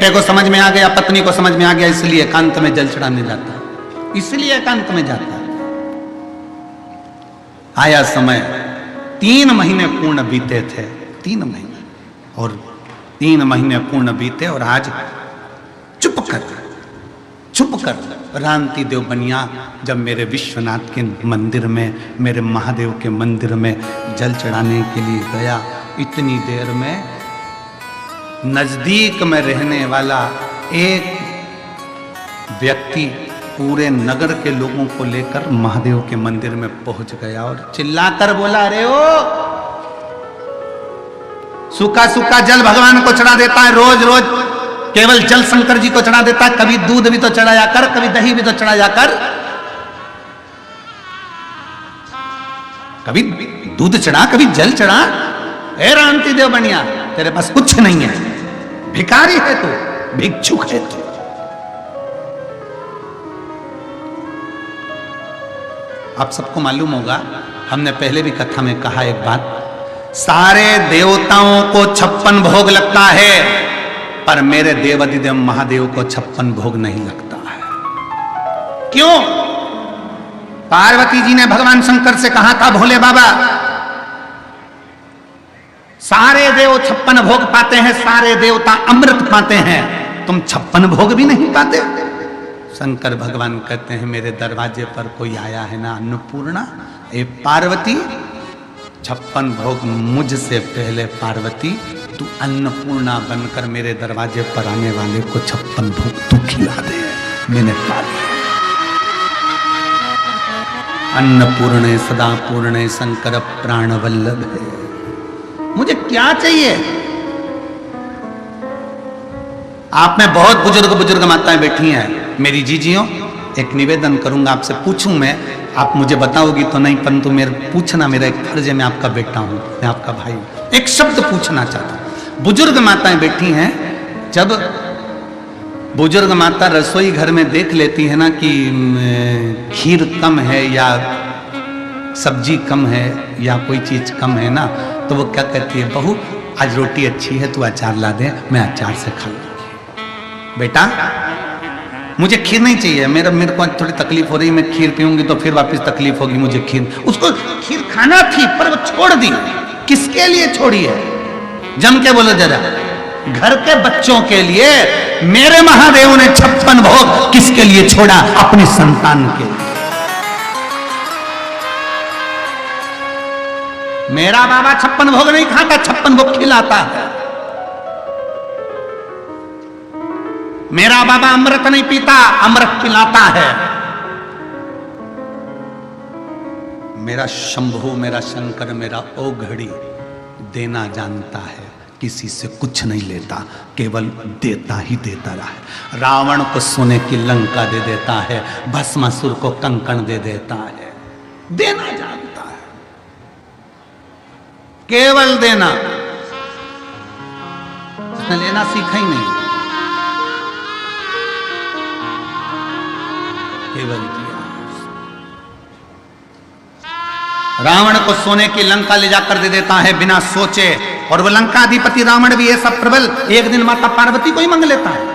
बेटे को समझ में आ गया, पत्नी को समझ में आ गया, इसलिए एकांत में जल चढ़ाने जाता है, इसलिए एकांत में जाता है। आया समय, 3 महीने पूर्ण बीते थे, 3 महीने, और 3 महीने पूर्ण बीते, और आज चुप कर रांति देव बनिया जब मेरे विश्वनाथ के मंदिर में, मेरे महादेव के मंदिर में जल चढ़ाने के लिए गया, इतनी देर में नजदीक में रहने वाला एक व्यक्ति पूरे नगर के लोगों को लेकर महादेव के मंदिर में पहुंच गया और चिल्लाकर बोला, अरे ओ, सूखा सूखा जल भगवान को चढ़ा देता है, रोज रोज केवल जल शंकर जी को चढ़ा देता है, कभी दूध भी तो चढ़ाया कर, कभी दही भी तो चढ़ाया कर, कभी दूध चढ़ा, कभी जल चढ़ा। हे रांति देव बनिया, तेरे पास कुछ नहीं है, भिखारी है तू, भिक्षुक है तू। आप सबको मालूम होगा, हमने पहले भी कथा में कहा एक बात, सारे देवताओं को 56 भोग लगता है, पर मेरे देवाधिदेव महादेव को 56 भोग नहीं लगता है। क्यों? पार्वती जी ने भगवान शंकर से कहा था, भोले बाबा सारे देव 56 भोग पाते हैं, सारे देवता अमृत पाते हैं, तुम 56 भोग भी नहीं पाते। शंकर भगवान कहते हैं, मेरे दरवाजे पर कोई आया है ना अन्नपूर्णा, ए पार्वती, 56 भोग मुझसे पहले पार्वती तू अन्नपूर्णा बनकर मेरे दरवाजे पर आने वाले को 56 भोग तू खिला दे, मैंने पा लिया। अन्नपूर्णे सदा पूर्णे शंकर प्राण वल्लभ है। मुझे क्या चाहिए? आप में बहुत बुजुर्ग माताएं बैठी हैं, मेरी जीजियों, एक निवेदन करूंगा आपसे, पूछूं मैं, आप मुझे बताओगी तो नहीं, परंतु मेरे पूछना मेरा एक फर्ज है, मैं आपका बेटा हूं, मैं आपका भाई हूं, एक शब्द पूछना चाहता हूं। बुजुर्ग माताएं बैठी हैं, जब बुजुर्ग माता रसोई घर में देख लेती है ना कि खीर कम है या सब्जी कम है या कोई चीज कम है ना, तो वो क्या कहती है, बहू आज रोटी अच्छी है, तू अचार ला दे, मैं अचार से खा लूंगी। बेटा मुझे खीर नहीं चाहिए, मेरे को थोड़ी तकलीफ हो रही, मैं खीर पीऊंगी तो फिर वापस तकलीफ होगी, मुझे खीर, उसको खीर खाना थी पर वो छोड़ दी। किसके लिए छोड़ी है? जम के बोलो जरा, घर के बच्चों के लिए। मेरे महादेव ने 56 भोग किसके लिए छोड़ा? अपनी संतान के लिए। मेरा बाबा 56 भोग नहीं खाता, 56 भोग खिलाता है। मेरा बाबा अमृत नहीं पीता, अमृत पिलाता है। मेरा शंभु, मेरा शंकर, मेरा ओघड़ी देना जानता है, किसी से कुछ नहीं लेता, केवल देता ही देता रहा। रावण को सोने की लंका दे देता है, भस्मासुर को कंकण दे देता है, देना जानता है, केवल देना। उसने लेना सीखा ही नहीं, केवल दिया। रावण को सोने की लंका ले जाकर दे देता है बिना सोचे, और वो लंकाधिपति रावण भी ऐसा प्रबल, एक दिन माता पार्वती को ही मांग लेता है।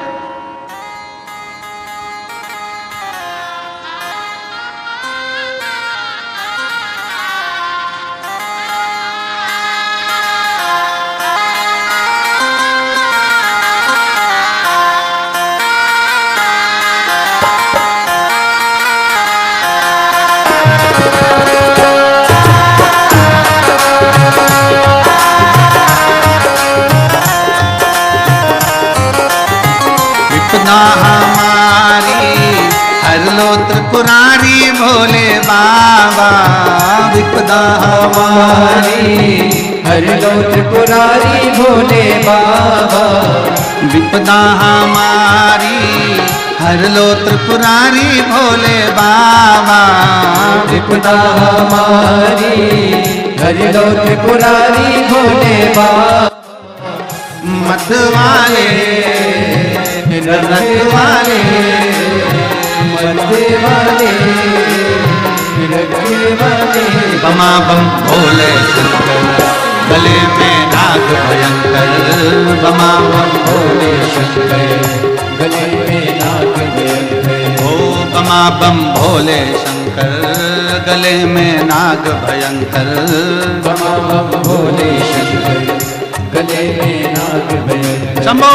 हमारी हर लो त्रिपुरारी भोले बाबा, विपदा हमारी हर लो त्रिपुरारी भोले बाबा, विपदा हमारी हर लो त्रिपुरारी भोले बाबा, विपदा हमारी हर लो त्रिपुरारी भोले बाबा। मत वाले रंग वाले, मरते वाले रंग वाले, बमा बम भोले शंकर, गले में नाग नाग भयंकर बमा बम भोले शंकर गले में नाग भयंकर। ओ बमा बम भोले शंकर गले में नाग भयंकर। बमा बम भोले शंकर गले में नाग भयंकर। शंभो।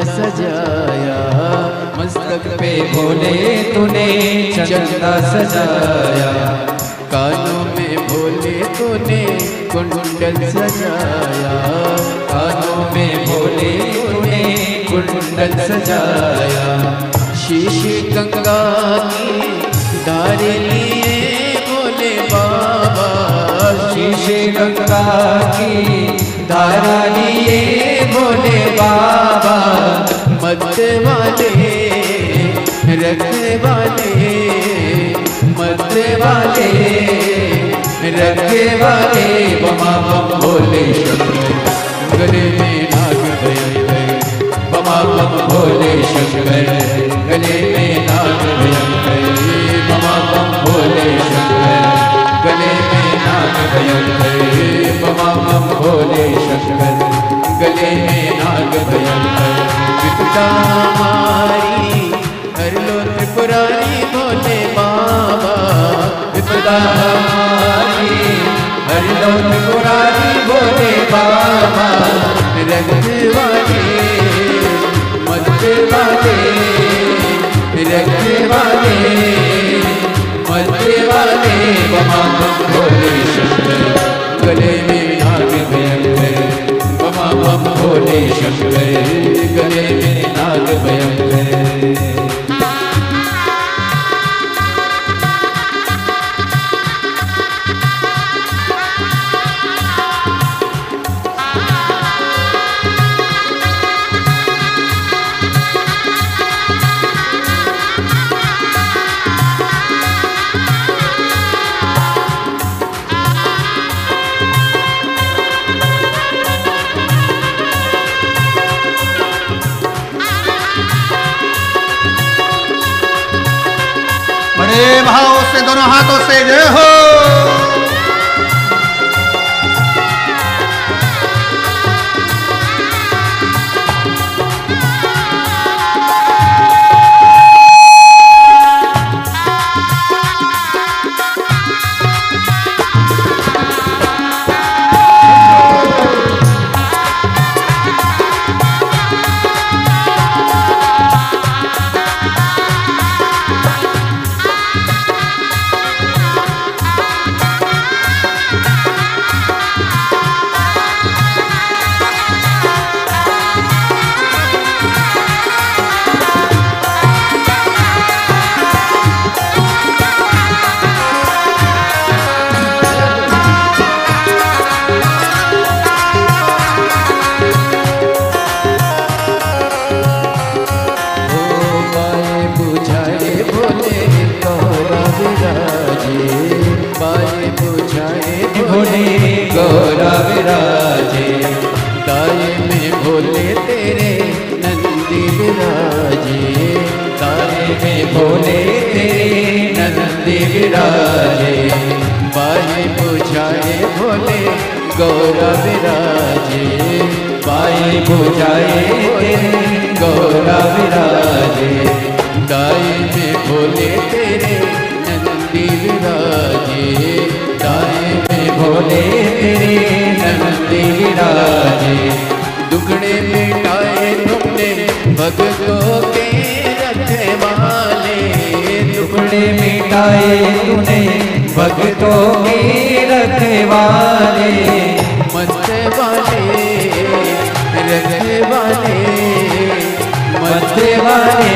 सजाया, मस्तक पे भोले तूने चंदा सजाया, कानों में भोले तूने कुंडल सजाया, कानों में भोले तूने कुंडल सजाया, शीश गंगा की धारे लिए भोले बाबा, शीश गंगा की धारा लिए भोले बाबा, मत वाले रखने वाले, मत वाले रखने वाले, बमा बम भोले शंकर गले में नाग भयंकर, बमा बम भोले शंकर गले में नाग भयंकर, बमा बम भोले शंकर गले में नाग भयंकर, बमा बम भोले शंकर गले में नाग भयंकर, विपदा हमारी हर लो त्रिपुरारी भोले बाबा, विपदा हमारी हर लो त्रिपुरारी भोले बाबा, रखने वाले मत वाले, रखने वाले मत वाले, बमा बम भोले शंकर गले में नाग भयंकर, बमा बम भोले शंकर गले में नाग भयंकर। बड़े भाव से दोनों हाथों से जय हो। गौरा विराजे, दाए में भोले तेरे नंदी विराजे, दाए में भोले तेरे नंदी विराजे, बाएं बुझाए भोले गौरा विराजे, बाएं बुझाए तेरे गौरा विराजे, दाए में भोले तेरे नंदी विराजे, दाए में भोले तेरे नंदी विराजे, दुखड़े मिटाए तुमने भक्तों के रखवाले, दुखड़े मिटाए तूने भक्तों के रखवाले, मत वाले रखवाले, मत वाले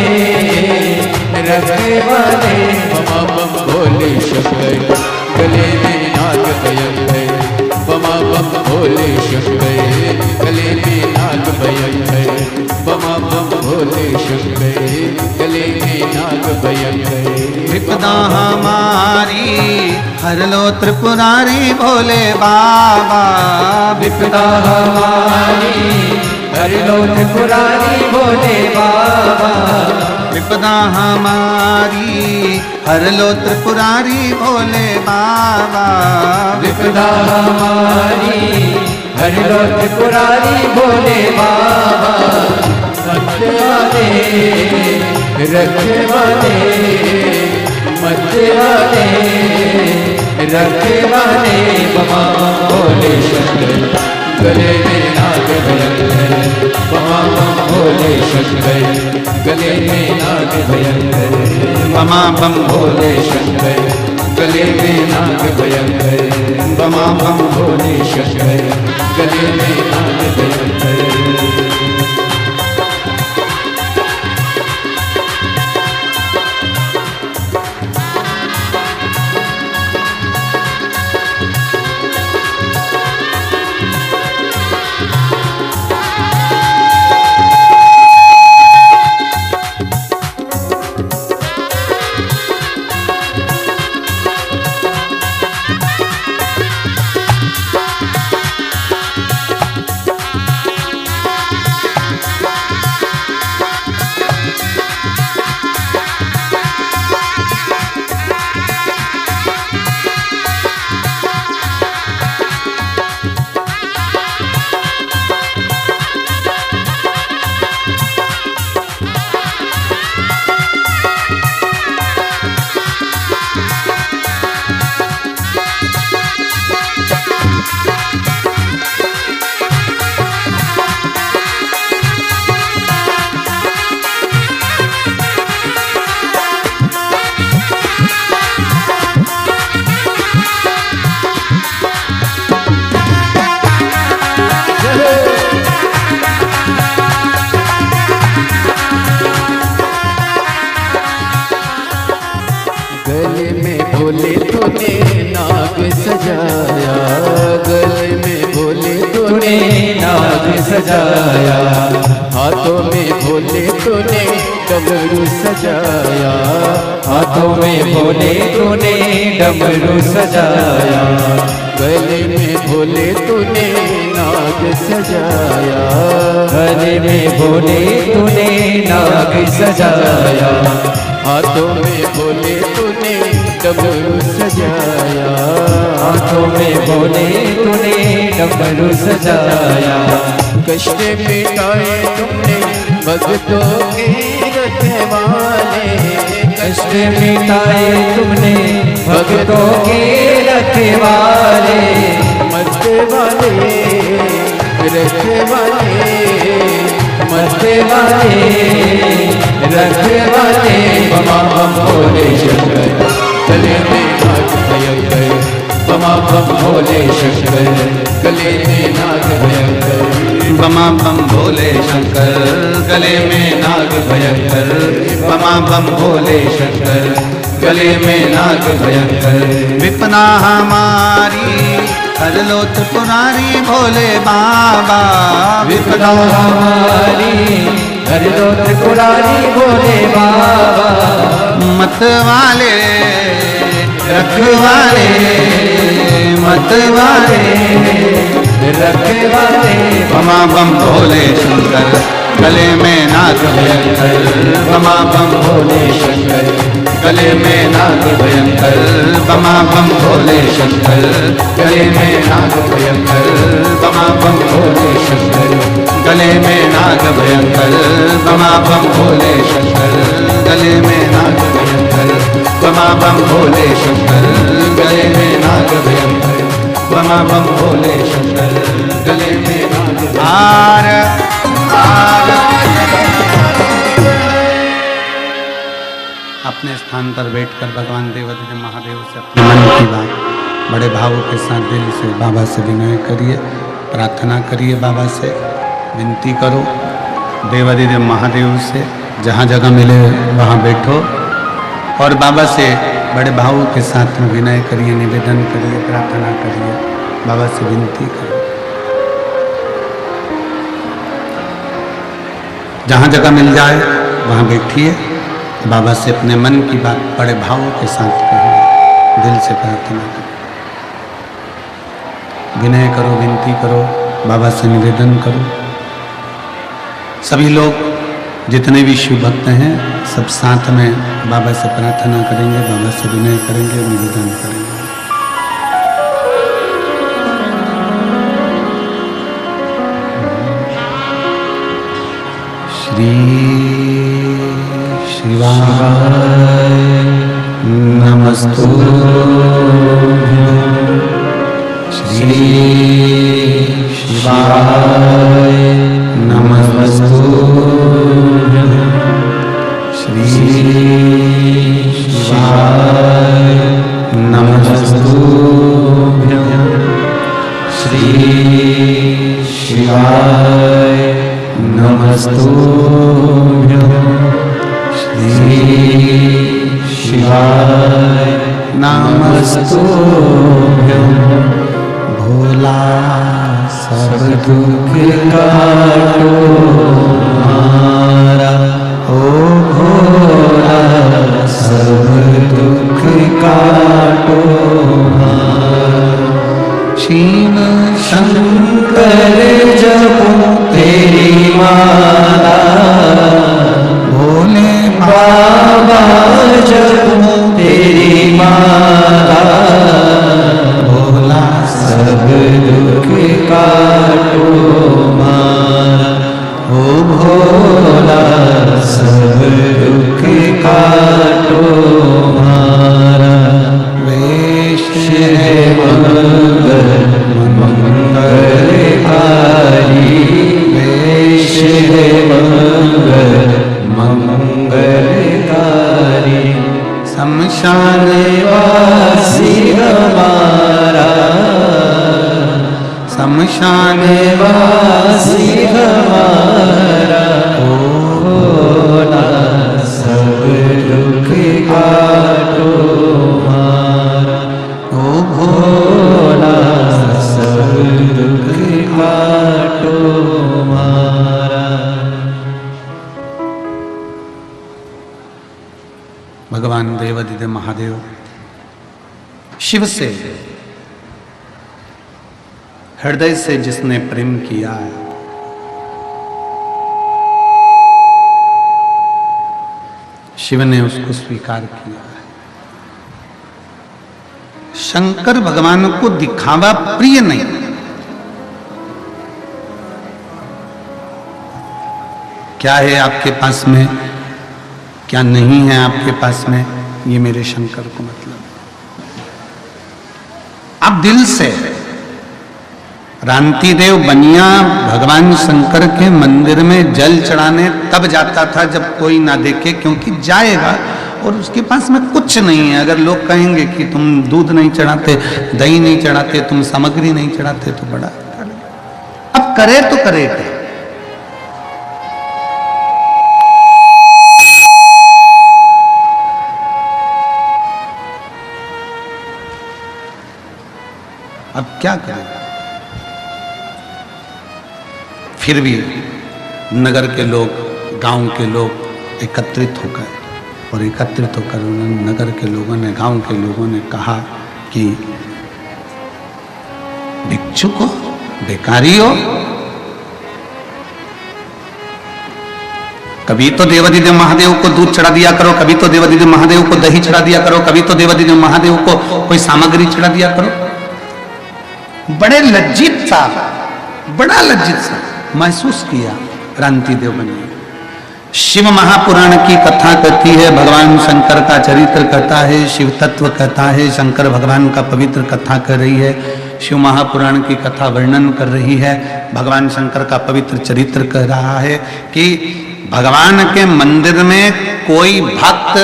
रखवाले, बमा बम भोले शंकर गले में नाग भयंकर, बमा बम भोले शंकर गले में नाग भयंकर, बमा बम भोले शंकर गले में नाग भयंकर, विपदा हमारी हर लो त्रिपुरारी भोले बाबा, विपदा हमारी हर लो त्रिपुरारी भोले बाबा, विपदा हमारी हर लो त्रिपुरारी भोले बाबा, विपदा हमारी हर लो त्रिपुरारी भोले बाबा, रखवाले रखवाले मत वाले रखवाले, बमा भोले शंकर गले में नाग भयंकर, बमा भोले शंकर गले में नाग भयंकर, बमा बम भोले शंकर गले में नाग भयंकर, बमा बम भोले शंकर गले में नाग भयंकर। गले में भोले तूने नाग सजाया, गले में भोले तूने नाग सजाया, हाथों में भोले तूने डमरू सजाया, हाथों में भोले तूने डमरू सजाया, गले में भोले तूने नाग सजाया, गले में भोले तूने नाग सजाया, हाथों में बोले तूने डमरू सजाया, हाथों में बोले तूने डमरू सजाया। कष्ट मिटाए तुमने भक्तों के रखवाले, कष्ट मिटाए तुमने भक्तों के रखवाले, मत वाले रखवाले, मत वाले रखवाले। बमा बम भोले शंकर गले में नाग भयंकर, बमा बम भोले शंकर गले में नाग भयंकर, बमा बम भोले शंकर गले में नाग भयंकर, बमा बम भोले शंकर गले में नाग भयंकर। विपना हमारी हर लो त्रिपुरारी भोले बाबा, विपदा हमारी हर लो त्रिपुरारी भोले बाबा। मत वाले रखवाले, मत वाले रखवाले। बमा बम भोले शंकर गले में नाग भयंकर, बमा बम भोले शंकर गले में नाग भयंकर, बमा बम भोले शंकर गले में नाग भयंकर, बमा बम भोले शंकर गले में नाग भयंकर, बमा बम भोले शंकर गले में नाग भयंकर, बमा बम भोले शंकर गले में नाग भयंकर, बमा बम भोले शंकर गले में नाग। आर अपने स्थान पर बैठकर भगवान देवादिदेव महादेव से अपने मन की बात बड़े भावों के साथ दिल से बाबा से विनय करिए, प्रार्थना करिए, बाबा से विनती करो। देवादिदेव महादेव से जहाँ जगह मिले वहाँ बैठो और बाबा से बड़े भावों के साथ में विनय करिए, निवेदन करिए, प्रार्थना करिए, बाबा से विनती करो। जहाँ जगह मिल जाए वहाँ बैठिए, बाबा से अपने मन की बात बड़े भावों के साथ कहिए, दिल से प्रार्थना करो, विनय करो, विनती करो, बाबा से निवेदन करो। सभी लोग जितने भी शिव भक्त हैं सब साथ में बाबा से प्रार्थना करेंगे, बाबा से विनय करेंगे, निवेदन करेंगे। श्री शिवाय नमस्तुभ्यं, श्री शिवाय नमस्तुभ्यं, श्री शिवाय नमस्तुभ्यं, श्री शिवाय नमस्तुभ्यं, श्री शिवाय नमस्तुभ्यं। भोला सब दुख काटो हमारा, ओ भोला सब दुख काटो हमारा। शिव शंकर जपो तेरी माला, भोले बाबा जपो तेरी माला। भोला सब दुख काटो हमारा, ओ भोला सब दुख काटो हमारा। वेश है मंगल मंगलकारी, वेश है मंगल मंगलकारी। शमशान वासी हमारा, शमशान वासी हमारा। ओ भोला सब दुख काटो हमारा, ओ भोला सब दुख काटो हमारा। भगवान देवादिदेव महादेव शिव से हृदय से जिसने प्रेम किया है, शिव ने उसको स्वीकार किया। शंकर भगवान को दिखावा प्रिय नहीं। क्या है आपके पास में, क्या नहीं है आपके पास में, ये मेरे शंकर को मतलब। अब दिल से रांतिदेव बनिया भगवान शंकर के मंदिर में जल चढ़ाने तब जाता था जब कोई ना देखे, क्योंकि जाएगा और उसके पास में कुछ नहीं है। अगर लोग कहेंगे कि तुम दूध नहीं चढ़ाते, दही नहीं चढ़ाते, तुम सामग्री नहीं चढ़ाते, तो बड़ा अब करे तो करे क्या? अब क्या करें? फिर भी नगर के लोग, गांव के लोग एकत्रित होकर उन्होंने, नगर के लोगों ने, गांव के लोगों ने कहा कि भिक्षुक हो, बेकारी हो, कभी तो देवादिदेव महादेव को दूध चढ़ा दिया करो, कभी तो देवादिदेव महादेव को दही चढ़ा दिया करो, कभी तो देवादिदेव महादेव को कोई सामग्री चढ़ा दिया करो। बड़ा लज्जित सा महसूस किया रांतिदेव बनिया। शिव महापुराण की कथा कहती है, भगवान शंकर का चरित्र कहता है, शिव तत्व कहता है, शंकर भगवान का पवित्र कथा कर रही है, शिव महापुराण की कथा वर्णन कर रही है, भगवान शंकर का पवित्र चरित्र कह रहा है कि भगवान के मंदिर में कोई भक्त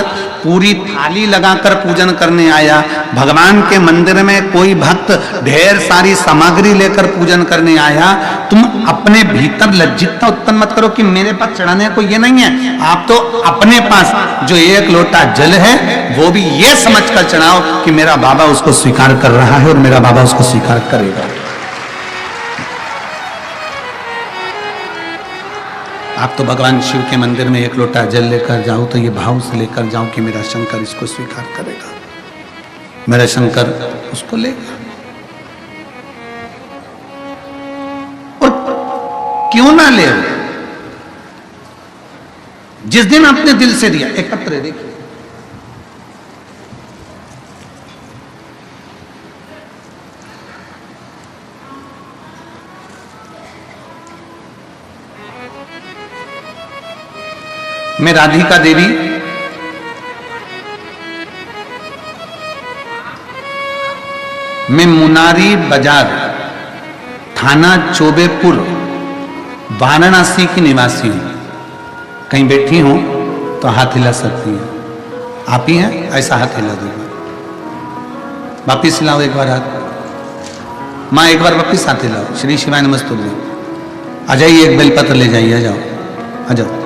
पूरी थाली लगाकर पूजन करने आया, भगवान के मंदिर में कोई भक्त ढेर सारी सामग्री लेकर पूजन करने आया। तुम अपने भीतर लज्जितता उत्पन्न मत करो कि मेरे पास चढ़ाने को ये नहीं है। आप तो अपने पास जो एक लोटा जल है वो भी ये समझकर चढ़ाओ कि मेरा बाबा उसको स्वीकार कर रहा है और मेरा बाबा उसको स्वीकार करेगा। आप तो भगवान शिव के मंदिर में एक लोटा जल लेकर जाओ तो ये भाव से लेकर जाओ कि मेरा शंकर इसको स्वीकार करेगा, मेरा शंकर उसको लेगा। और क्यों ना ले, जिस दिन आपने दिल से दिया, एकत्र देखिए, मैं राधिका देवी मैं मुनारी बाजार थाना चोबेपुर वाराणसी की निवासी हूं। कहीं बैठी हूं तो हाथ हिला सकती हैं, आप ही हैं, ऐसा हाथ हिला दो, वापिस हिलाओ एक बार हाथ, मां एक बार वापिस हाथ हिलाओ, श्री शिवाय नमस्तुभ्यं। आ जाइए, एक बेलपत्र ले जाइए, आ जाओ आ जाओ।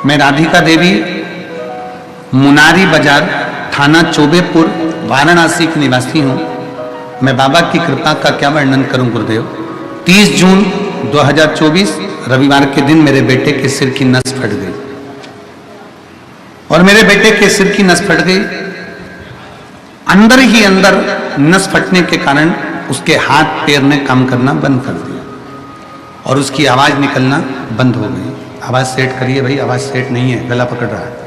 मैं राधिका देवी मुनारी बाजार थाना चोबेपुर वाराणसी की निवासी हूं। मैं बाबा की कृपा का क्या वर्णन करूं गुरुदेव। 30 जून 2024 रविवार के दिन मेरे बेटे के सिर की नस फट गई, और मेरे बेटे के सिर की नस फट गई, अंदर ही अंदर नस फटने के कारण उसके हाथ पैर ने काम करना बंद कर दिया और उसकी आवाज निकलना बंद हो गई। आवाज सेट करिए भाई, आवाज सेट नहीं है, गला पकड़ रहा है।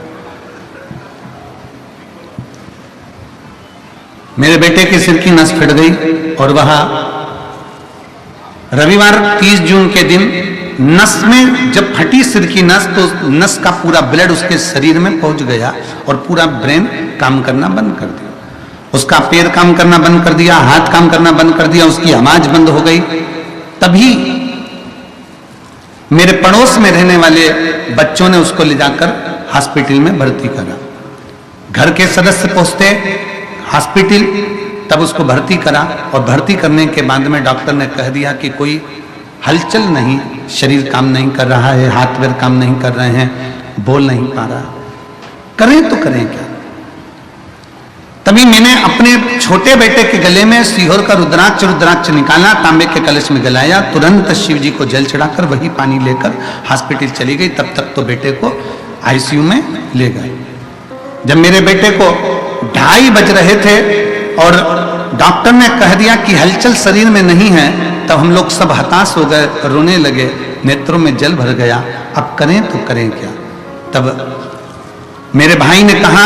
मेरे बेटे के सिर की नस फट गई और वह रविवार 30 जून के दिन नस में जब फटी सिर की नस तो नस का पूरा ब्लड उसके शरीर में पहुंच गया और पूरा ब्रेन काम करना बंद कर दिया। उसका पैर काम करना बंद कर दिया, हाथ काम करना बंद कर दिया, उसकी आवाज बंद हो गई। तभी मेरे पड़ोस में रहने वाले बच्चों ने उसको ले जाकर हॉस्पिटल में भर्ती करा। घर के सदस्य पहुंचते हॉस्पिटल, तब उसको भर्ती करा और भर्ती करने के बाद में डॉक्टर ने कह दिया कि कोई हलचल नहीं, शरीर काम नहीं कर रहा है, हाथ पैर काम नहीं कर रहे हैं, बोल नहीं पा रहा, करें तो करें क्या। तभी मैंने अपने छोटे बेटे के गले में सीहोर का रुद्राक्ष निकाला, तांबे के कलश में गलाया, तुरंत शिव जी को जल चढ़ाकर वही पानी लेकर हॉस्पिटल चली गई। तब तक तो बेटे को आईसीयू में ले गए। जब मेरे बेटे को 2:30 बज रहे थे और डॉक्टर ने कह दिया कि हलचल शरीर में नहीं है, तब हम लोग सब हताश हो गए, रोने लगे, नेत्रों में जल भर गया। अब करें तो करें क्या। तब मेरे भाई ने कहा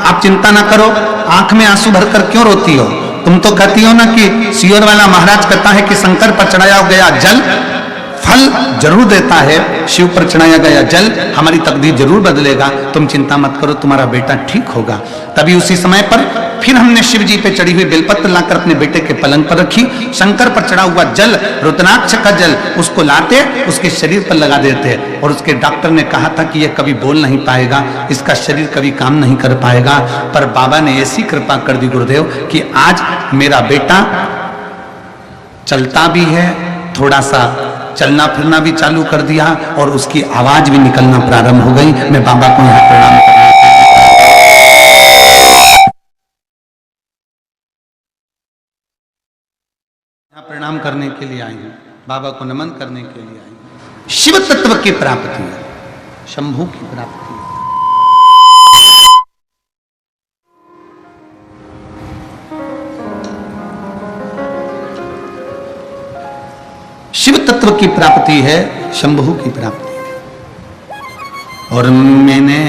आप चिंता ना करो, आंख में आंसू भरकर क्यों रोती हो? तुम तो कहती हो ना कि सियोर वाला महाराज कहता है कि शंकर पर चढ़ाया गया जल फल जरूर देता है, शिव पर चढ़ाया गया जल हमारी तकदीर जरूर बदलेगा, तुम चिंता मत करो, तुम्हारा बेटा ठीक होगा। तभी उसी समय पर फिर हमने शिव जी पे चढ़ी हुई बेलपत्र लाकर अपने बेटे के पलंग पर रखी। शंकर पर चढ़ा हुआ जल, रुद्राक्ष का जल, उसको लाते उसके शरीर पर लगा देते, और उसके डॉक्टर ने कहा था कि यह कभी बोल नहीं पाएगा, इसका शरीर कभी काम नहीं कर पाएगा। पर बाबा ने ऐसी कृपा कर दी गुरुदेव कि आज मेरा बेटा चलता भी है, थोड़ा सा चलना फिरना भी चालू कर दिया और उसकी आवाज भी निकलना प्रारंभ हो गई। मैं बाबा को यहाँ प्रणाम करने के लिए आई हूँ, बाबा को नमन करने के लिए आई हूँ। शिव तत्व की प्राप्ति है, शंभू की प्राप्ति है। शिव तत्व की प्राप्ति है, शंभू की प्राप्ति है। और मैंने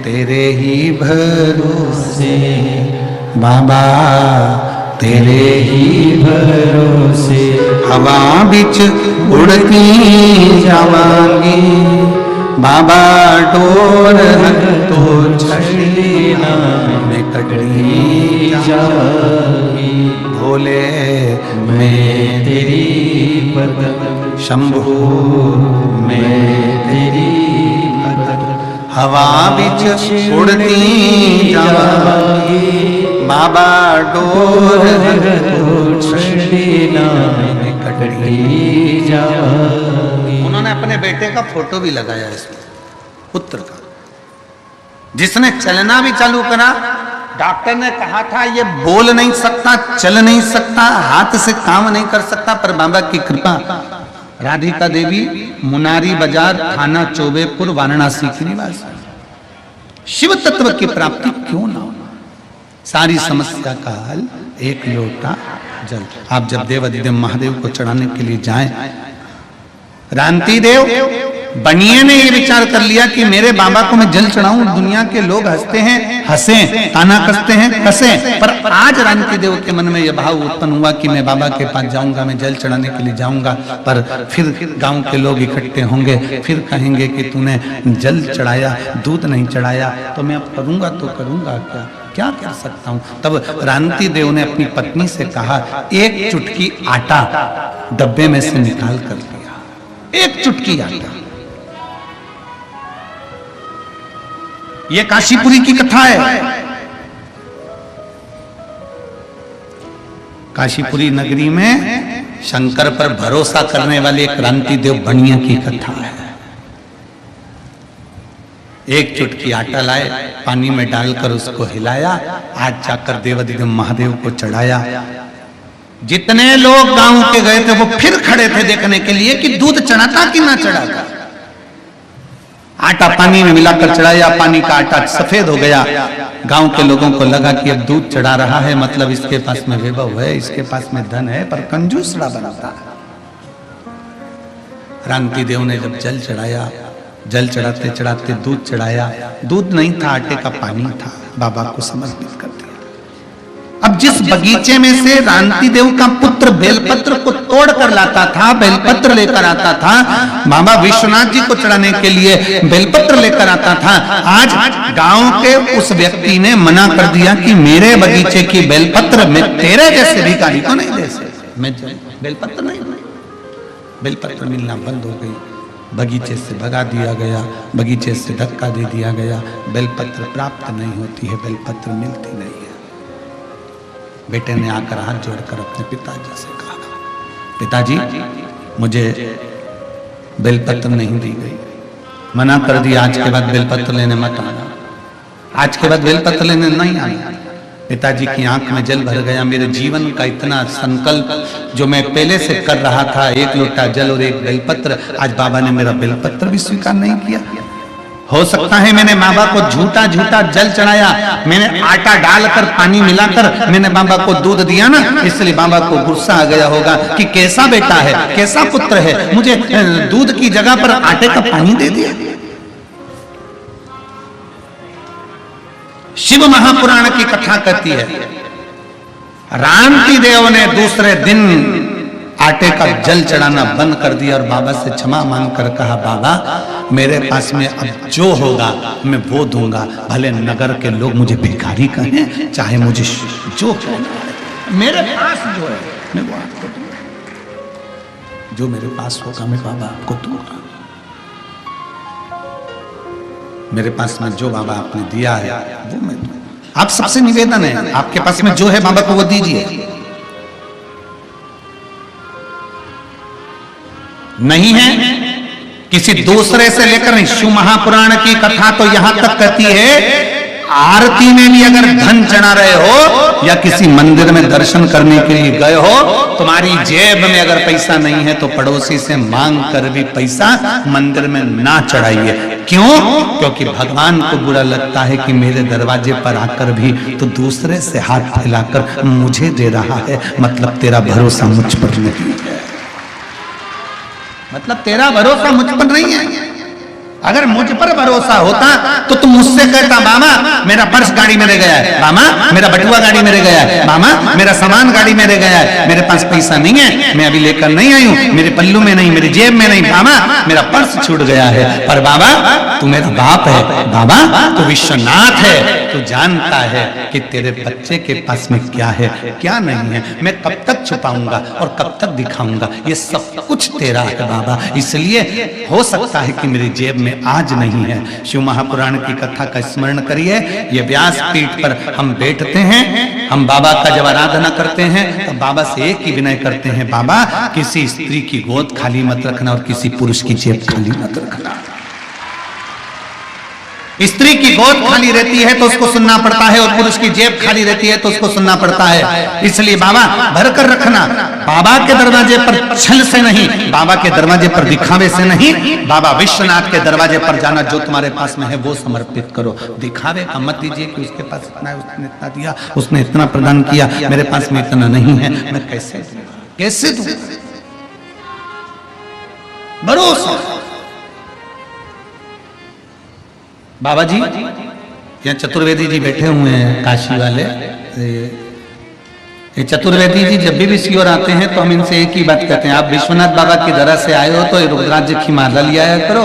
तेरे ही भरोसे बाबा, तेरे ही भरोसे हवा बिच उड़ती जावांगी बाबा, डोर तो छड़ीना में कटड़ी जावांगी, भोले मैं तेरी पद, शंभू मैं तेरी पद, हवा बिच उड़ती जावांगी बाबा, डोर तो छड़ीना में कटड़ी जावांगी। उन्होंने अपने बेटे का फोटो भी लगाया इसमें, पुत्र का, जिसने चलना भी चालू करा। डॉक्टर ने कहा था ये बोल नहीं सकता, चल नहीं सकता, हाथ से काम नहीं कर सकता, पर बाबा की कृपा। राधिका देवी, मुनारी बाजार, थाना चौबेपुर, वाराणसी की निवासी। शिव तत्व की प्राप्ति क्यों ना हो? सारी समस्या का हल एक लोटा जल। आप जब देवाधिदेव महादेव को चढ़ाने के लिए जाएं, रांति देव बनिए ने ये विचार कर लिया कि मेरे बाबा को मैं जल चढ़ाऊं। दुनिया के लोग हंसते हैं, हंसे, ताना कसते हैं, कसे, पर आज रांति देव के मन में यह भाव उत्पन्न हुआ कि मैं बाबा के पास जाऊंगा, मैं जल चढ़ाने के लिए जाऊंगा। पर फिर गांव के लोग इकट्ठे होंगे, फिर कहेंगे कि तूने जल चढ़ाया, दूध नहीं चढ़ाया, तो मैं अब करूंगा तो करूंगा क्या कर सकता हूं। तब रांति देव ने अपनी पत्नी से कहा, एक चुटकी आटा डब्बे में से निकाल कर लिया, एक चुटकी आटा। ये काशीपुरी की कथा है। काशीपुरी नगरी में शंकर पर भरोसा करने वाले एक रांति देव बनिया की कथा है। एक चुटकी आटा लाए, पानी में डालकर उसको हिलाया, आज जाकर देवाधिदेव महादेव को चढ़ाया। जितने लोग गांव के गए थे वो फिर खड़े थे देखने के लिए कि दूध चढ़ाता कि ना चढ़ाता। आटा पानी में मिलाकर चढ़ाया, पानी का आटा सफेद हो गया। गांव के लोगों को लगा कि अब दूध चढ़ा रहा है, मतलब इसके पास में वैभव है, इसके पास में धन है, पर कंजूसड़ा बनाता है। रांति देव ने जब जल चढ़ाया, जल चढ़ाते चढ़ाते दूध चढ़ाया, दूध नहीं था, आटे का पानी था, बाबा को समर्पित कर दिया। अब जिस बगीचे में से रांति देव का पुत्र बेलपत्र को तोड़ कर लाता था, बेलपत्र लेकर आता था, बाबा विश्वनाथ जी को चढ़ाने के लिए बेलपत्र लेकर आता था, आज गांव के उस व्यक्ति ने मना कर दिया कि मेरे बगीचे की बेलपत्र मैं तेरे जैसे भिखारी को नहीं दे सकता, मैं बेलपत्र नहीं, बेलपत्र मिलना बंद हो गई। बगीचे से भगा दिया गया, बगीचे से धक्का दे दिया गया, बेलपत्र प्राप्त नहीं होती है, बेलपत्र मिलती नहीं है। बेटे ने आकर हाथ जोड़कर अपने पिताजी से कहा, पिताजी मुझे बेलपत्र नहीं दी गई, मना कर दिया, आज के बाद बेलपत्र लेने मत आना, आज के बाद बेलपत्र लेने नहीं आना। पिताजी की आंख में जल भर गया। मेरे जीवन का इतना संकल्प जो मैं पहले से कर रहा था, एक लोटा जल और एक बेलपत्र, आज बाबा ने मेरा बेलपत्र भी स्वीकार नहीं किया। हो सकता है मैंने बाबा को झूठा झूठा जल चढ़ाया, मैंने आटा डालकर पानी मिलाकर मैंने बाबा को दूध दिया ना, इसलिए बाबा को गुस्सा आ गया होगा कि कैसा बेटा है, कैसा पुत्र है, मुझे दूध की जगह पर आटे का पानी दे दिया। शिव महापुराण की कथा कहती है, रामती देव ने दूसरे दिन आटे का जल चढ़ाना बंद कर दिया और बाबा से क्षमा मांगकर कहा, बाबा मेरे पास में अब जो होगा मैं वो दूंगा, भले नगर के लोग मुझे भिखारी कहें, चाहे मुझे जो कहना, मेरे पास जो है मैं वो आपको दूंगा, जो मेरे पास होगा मैं बाबा आपको दूंगा। मेरे पास में जो बाबा आपने दिया है वो मैं दूंगा। आप सबसे निवेदन है, आपके पास में जो है बाबा को वो दीजिए, नहीं है किसी दूसरे से लेकर नहीं। शिव महापुराण की कथा तो यहां तक कहती है, आरती में भी अगर धन चढ़ा रहे हो या किसी मंदिर में दर्शन करने के लिए गए हो, तुम्हारी जेब में अगर पैसा नहीं है तो पड़ोसी से मांग कर भी पैसा मंदिर में ना चढ़ाइए। क्यों? क्योंकि भगवान को बुरा लगता है कि मेरे दरवाजे पर आकर भी तो दूसरे से हाथ फैलाकर मुझे दे रहा है, मतलब तेरा भरोसा मुझ पर नहीं है, मतलब तेरा भरोसा मुझ पर नहीं है। अगर मुझ पर भरोसा होता तो तुम मुझसे कहता, मामा मेरा पर्स गाड़ी में रह गया है, मामा मेरा बटुआ गाड़ी में रह गया है, मामा मेरा सामान गाड़ी में रह गया है, मेरे पास पैसा नहीं है, मैं अभी लेकर नहीं आई हूं, मेरे पल्लू में नहीं, मेरी जेब में नहीं, मामा मेरा पर्स छूट गया है। पर बाबा तू मेरा बाप है, बाबा तू विश्वनाथ है, तू जानता है कि तेरे बच्चे के पास में क्या है क्या नहीं है, मैं कब तक छुपाऊंगा और कब तक दिखाऊंगा, ये सब कुछ तेरा है बाबा, इसलिए हो सकता है कि मेरी जेब में आज नहीं है। शिव महापुराण की कथा का स्मरण करिए। ये व्यास पीठ पर हम बैठते हैं, हम बाबा का जब आराधना करते हैं तो बाबा से एक ही विनय करते हैं, बाबा किसी स्त्री की गोद खाली मत रखना और किसी पुरुष की जेब खाली मत रखना। स्त्री की गोद खाली रहती है तो उसको सुनना पड़ता है और पुरुष की जेब खाली रहती है तो उसको सुनना पड़ता है। इसलिए बाबा भरकर रखना, बाबा के दरवाजे पर छल से नहीं, बाबा के दरवाजे पर दिखावे से नहीं, बाबा विश्वनाथ के दरवाजे पर जाना, जो तुम्हारे पास में है वो समर्पित करो। दिखावे का मत दीजिए कि उसके पास इतना है, उसने इतना दिया, उसने इतना प्रदान किया, मेरे पास में इतना नहीं है, मैं कैसे दूं? भरोसा। बाबा जी यहाँ चतुर्वेदी जी बैठे हुए हैं, काशी वाले। ये चतुर्वेदी जी जब भी शिविर आते हैं तो हम इनसे एक ही बात कहते हैं, आप विश्वनाथ बाबा की दरगाह से आए हो तो रुद्राक्ष की माला ले आया करो,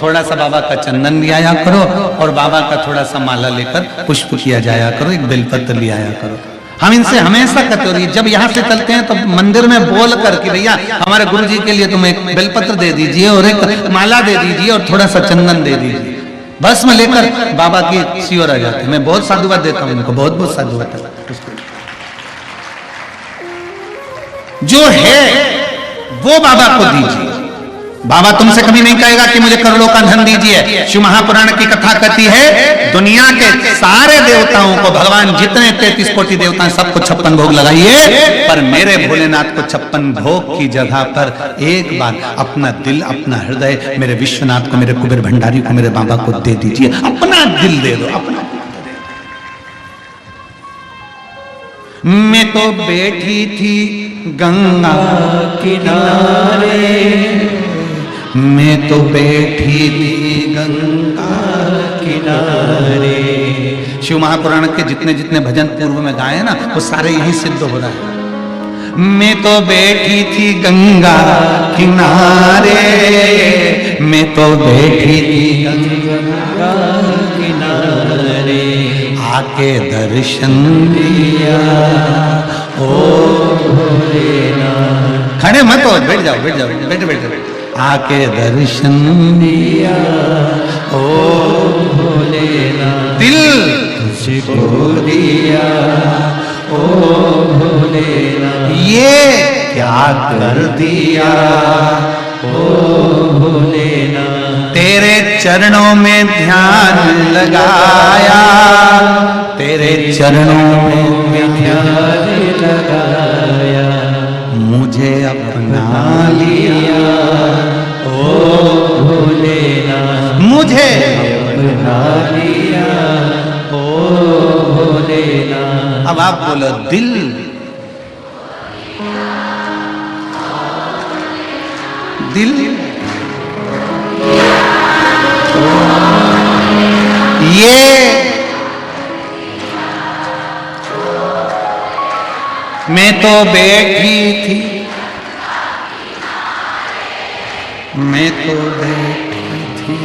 थोड़ा सा बाबा का चंदन ले आया करो और बाबा का थोड़ा सा माला लेकर पुष्प किया जाया करो, एक बेलपत्र ले आया करो। हम इनसे हमेशा कहते हो, जब यहाँ से चलते हैं तो मंदिर में बोल कर कि भैया हमारे गुरु जी के लिए तुम एक बेलपत्र दे दीजिए और एक माला दे दीजिए और थोड़ा सा चंदन दे दीजिए, बस में लेकर बाबा की शिविर आ जाते हैं। मैं बहुत साधुवाद देता हूं इनको, बहुत बहुत साधुवाद। जो है वो बाबा को दीजिए। बाबा तुमसे कभी नहीं कहेगा कि मुझे करोड़ों का धन दीजिए। शिव महापुराण की कथा कहती है, दुनिया के सारे देवताओं को, भगवान जितने 33 कोटि देवता हैं सबको 56 भोग लगाइए, पर मेरे भोलेनाथ को 56 भोग की जगह पर एक बार अपना दिल, अपना हृदय मेरे विश्वनाथ को, मेरे कुबेर भंडारी को, मेरे बाबा को दे दीजिए। अपना दिल दे दो, अपना। मैं तो बैठी थी गंगा किनारे, मैं तो बैठी थी गंगा किनारे। शिव महापुराण के जितने जितने भजन पूर्व में गाए ना वो सारे यही सिद्ध हो रहा है। मैं तो बैठी थी गंगा किनारे, मैं तो बैठी थी गंगा किनारे, आके दर्शन दिया ओ भोलेनाथ। खड़े मत हो, बैठ जाओ, बैठ जाओ, बैठे बैठे, आके दर्शन दिया ओ भोलेनाथ, दिल तुझको दिया ओ भोलेनाथ, ये क्या कर दिया ओ भोलेनाथ, तेरे चरणों में ध्यान लगाया, तेरे चरणों में ध्यान लगाया, मुझे अपना लिया ओ भोलेनाथ, मुझे अपना लिया ओ भोलेनाथ। अब आप बोलो, दिल दिल ये मैं तो बैठी थी, मैं तो बैठी थी।